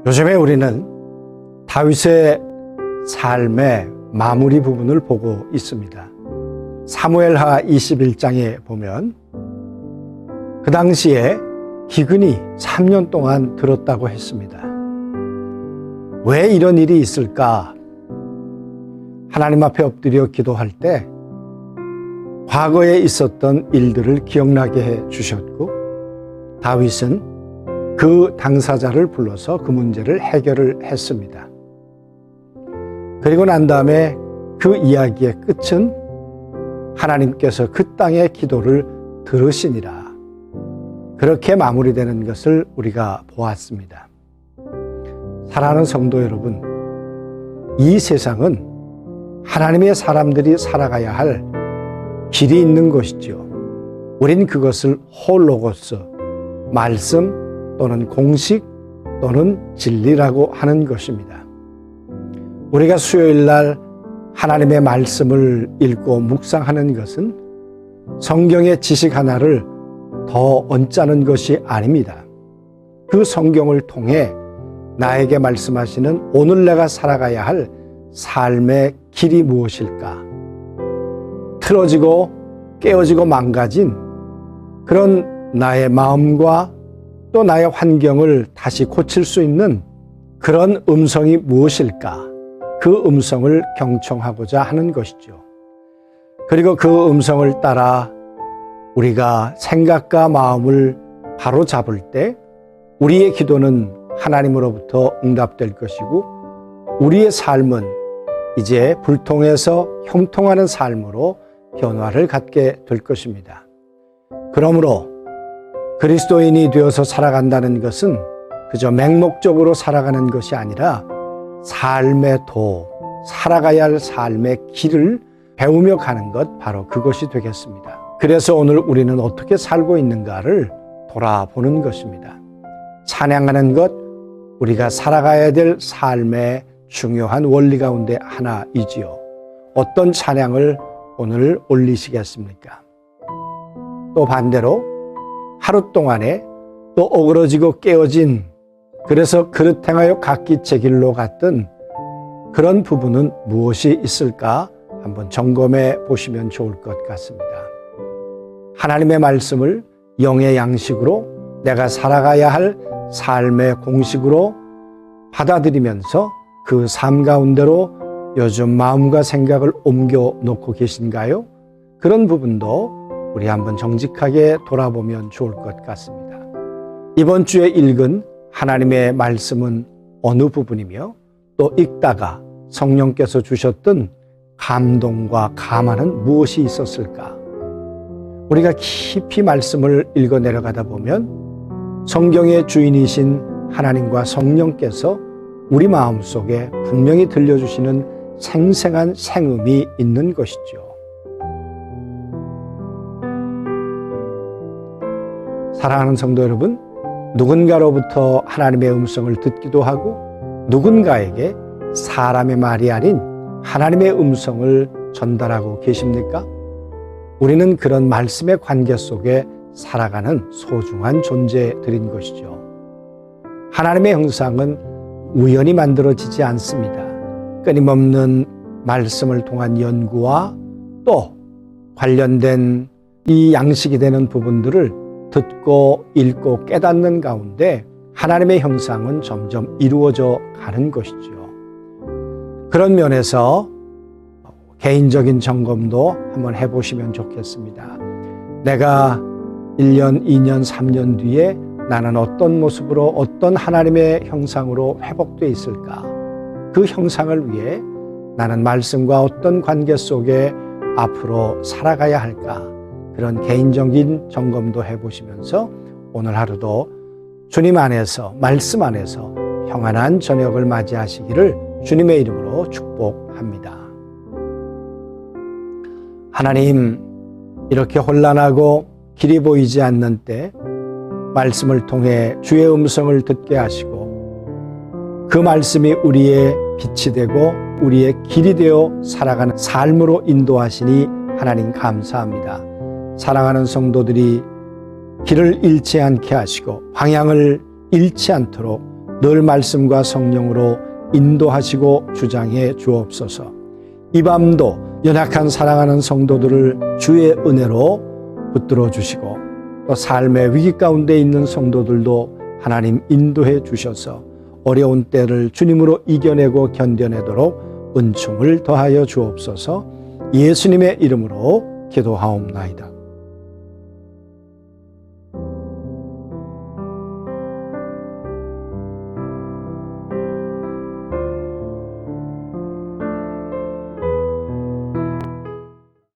요즘에 우리는 다윗의 삶의 마무리 부분을 보고 있습니다. 사무엘하 21장에 보면 그 당시에 기근이 3년 동안 들었다고 했습니다. 왜 이런 일이 있을까? 하나님 앞에 엎드려 기도할 때 과거에 있었던 일들을 기억나게 해 주셨고, 다윗은 그 당사자를 불러서 그 문제를 해결을 했습니다. 그리고 난 다음에 그 이야기의 끝은 하나님께서 그 땅의 기도를 들으시니라, 그렇게 마무리되는 것을 우리가 보았습니다. 사랑하는 성도 여러분, 이 세상은 하나님의 사람들이 살아가야 할 길이 있는 것이죠. 우린 그것을 홀로고스, 말씀 또는 공식 또는 진리라고 하는 것입니다. 우리가 수요일 날 하나님의 말씀을 읽고 묵상하는 것은 성경의 지식 하나를 더 얹자는 것이 아닙니다. 그 성경을 통해 나에게 말씀하시는 오늘 내가 살아가야 할 삶의 길이 무엇일까? 틀어지고 깨어지고 망가진 그런 나의 마음과 또 나의 환경을 다시 고칠 수 있는 그런 음성이 무엇일까? 그 음성을 경청하고자 하는 것이죠. 그리고 그 음성을 따라 우리가 생각과 마음을 바로 잡을 때 우리의 기도는 하나님으로부터 응답될 것이고, 우리의 삶은 이제 불통에서 형통하는 삶으로 변화를 갖게 될 것입니다. 그러므로 그리스도인이 되어서 살아간다는 것은 그저 맹목적으로 살아가는 것이 아니라 삶의 도, 살아가야 할 삶의 길을 배우며 가는 것, 바로 그것이 되겠습니다. 그래서 오늘 우리는 어떻게 살고 있는가를 돌아보는 것입니다. 찬양하는 것, 우리가 살아가야 될 삶의 중요한 원리 가운데 하나이지요. 어떤 찬양을 오늘 올리시겠습니까? 또 반대로 하루 동안에 또 어그러지고 깨어진, 그래서 그릇 행하여 각기 제 길로 갔던 그런 부분은 무엇이 있을까 한번 점검해 보시면 좋을 것 같습니다. 하나님의 말씀을 영의 양식으로 내가 살아가야 할 삶의 공식으로 받아들이면서 그 삶 가운데로 요즘 마음과 생각을 옮겨 놓고 계신가요? 그런 부분도 우리 한번 정직하게 돌아보면 좋을 것 같습니다. 이번 주에 읽은 하나님의 말씀은 어느 부분이며, 또 읽다가 성령께서 주셨던 감동과 감화는 무엇이 있었을까? 우리가 깊이 말씀을 읽어 내려가다 보면 성경의 주인이신 하나님과 성령께서 우리 마음속에 분명히 들려주시는 생생한 생음이 있는 것이죠. 사랑하는 성도 여러분, 누군가로부터 하나님의 음성을 듣기도 하고 누군가에게 사람의 말이 아닌 하나님의 음성을 전달하고 계십니까? 우리는 그런 말씀의 관계 속에 살아가는 소중한 존재들인 것이죠. 하나님의 형상은 우연히 만들어지지 않습니다. 끊임없는 말씀을 통한 연구와 또 관련된 이 양식이 되는 부분들을 듣고 읽고 깨닫는 가운데 하나님의 형상은 점점 이루어져 가는 것이죠. 그런 면에서 개인적인 점검도 한번 해보시면 좋겠습니다. 내가 1년, 2년, 3년 뒤에 나는 어떤 모습으로, 어떤 하나님의 형상으로 회복되어 있을까? 그 형상을 위해 나는 말씀과 어떤 관계 속에 앞으로 살아가야 할까? 그런 개인적인 점검도 해보시면서 오늘 하루도 주님 안에서, 말씀 안에서 평안한 저녁을 맞이하시기를 주님의 이름으로 축복합니다. 하나님, 이렇게 혼란하고 길이 보이지 않는 때 말씀을 통해 주의 음성을 듣게 하시고 그 말씀이 우리의 빛이 되고 우리의 길이 되어 살아가는 삶으로 인도하시니 하나님 감사합니다. 사랑하는 성도들이 길을 잃지 않게 하시고 방향을 잃지 않도록 늘 말씀과 성령으로 인도하시고 주장해 주옵소서. 이 밤도 연약한 사랑하는 성도들을 주의 은혜로 붙들어 주시고 또 삶의 위기 가운데 있는 성도들도 하나님 인도해 주셔서 어려운 때를 주님으로 이겨내고 견뎌내도록 은총을 더하여 주옵소서. 예수님의 이름으로 기도하옵나이다.